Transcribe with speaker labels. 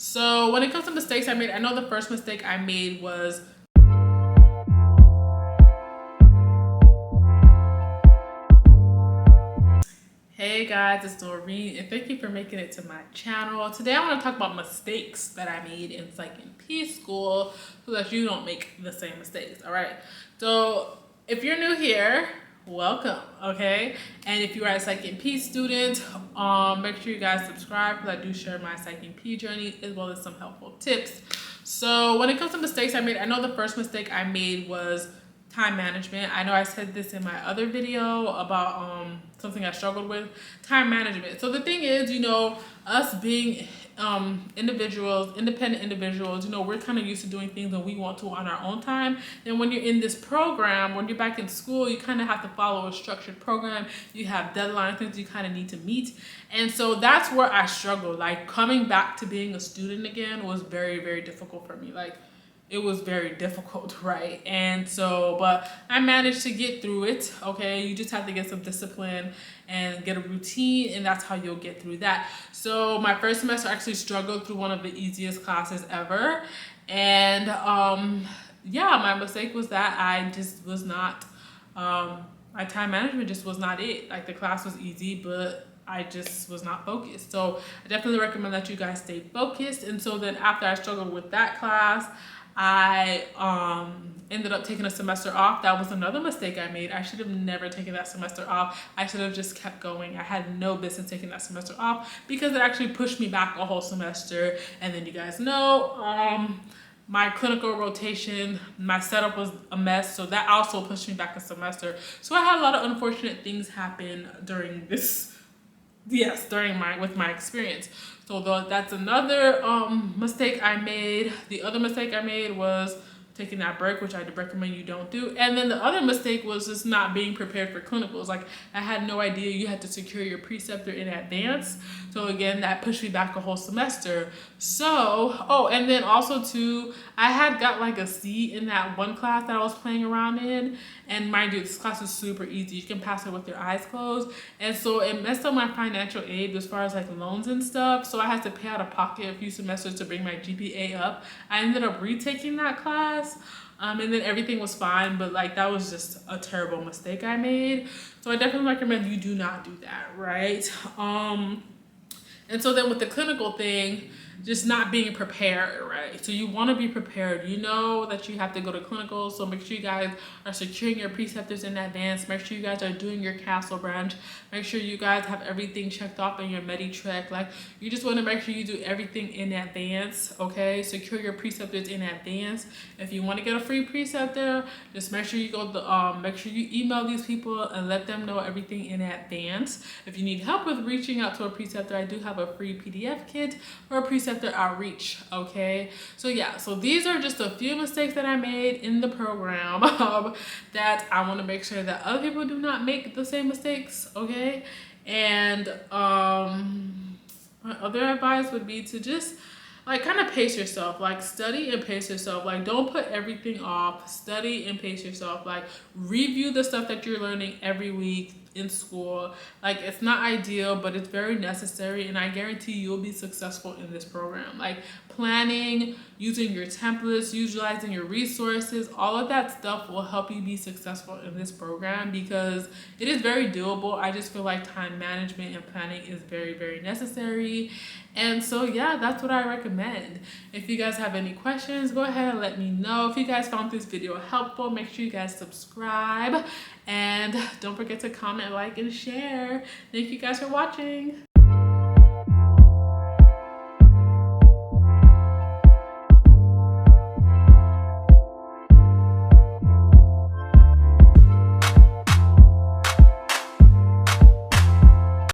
Speaker 1: So when it comes to mistakes I made, I know the first mistake I made was hey guys, it's Doreen and thank you for making it to my channel. Today I want to talk about mistakes that I made in Psych NP school so that you don't make the same mistakes, alright? So if you're new here, welcome, okay? And if you are a Psych NP student, make sure you guys subscribe because I do share my Psych NP journey as well as some helpful tips. So when it comes to mistakes I made, I know the first mistake I made was time management. I know I said this in my other video about something I struggled with, time management. So the thing is, you know, us being individuals, independent individuals, you know, we're kind of used to doing things when we want to on our own time. And when you're in this program, when you're back in school, you kind of have to follow a structured program. You have deadlines, things you kind of need to meet. And so that's where I struggled. Like coming back to being a student again was very, very difficult for me. Like it was very difficult, right? And so, but I managed to get through it, okay? You just have to get some discipline and get a routine, and that's how you'll get through that. So my first semester I actually struggled through one of the easiest classes ever. And yeah, my mistake was that I just was not, my time management just was not it. Like the class was easy, but I just was not focused. So I definitely recommend that you guys stay focused. And so then after I struggled with that class, I ended up taking a semester off. That was another mistake I made. I should have never taken that semester off. I should have just kept going. I had no business taking that semester off because it actually pushed me back a whole semester. And then you guys know, my clinical rotation, my setup was a mess, so that also pushed me back a semester. So I had a lot of unfortunate things happen during this, with my experience. So that's another mistake I made. The other mistake I made was taking that break, which I'd recommend you don't do. And then the other mistake was just not being prepared for clinicals. Like I had no idea you had to secure your preceptor in advance. So again, that pushed me back a whole semester. So, oh, and then also too, I had got like a C in that one class that I was playing around in. And mind you, this class is super easy. You can pass it with your eyes closed. And so it messed up my financial aid as far as like loans and stuff. So I had to pay out of pocket a few semesters to bring my GPA up. I ended up retaking that class. And then everything was fine, but like that was just a terrible mistake I made. So I definitely recommend you do not do that, right? And so then with the clinical thing, just not being prepared, right? So you want to be prepared. You know that you have to go to clinicals, so make sure you guys are securing your preceptors in advance. Make sure you guys are doing your castle branch. Make sure you guys have everything checked off in your Medi-Trek. Like you just want to make sure you do everything in advance, okay? Secure your preceptors in advance. If you want to get a free preceptor, just make sure you go make sure you email these people and let them know everything in advance. If you need help with reaching out to a preceptor, I do have a free PDF kit or a preceptor outreach, okay? So yeah, so these are just a few mistakes that I made in the program that I want to make sure that other people do not make the same mistakes, okay? And my other advice would be to just like kind of pace yourself, like study and pace yourself. Like don't put everything off, study and pace yourself. Like review the stuff that you're learning every week in school. Like it's not ideal, but it's very necessary, and I guarantee you'll be successful in this program. Like planning, using your templates, utilizing your resources, all of that stuff will help you be successful in this program because it is very doable. I just feel like time management and planning is very, very necessary. And so yeah, that's what I recommend. If you guys have any questions, go ahead and let me know. If you guys found this video helpful, make sure you guys subscribe and don't forget to comment, like, and share. Thank you guys for watching.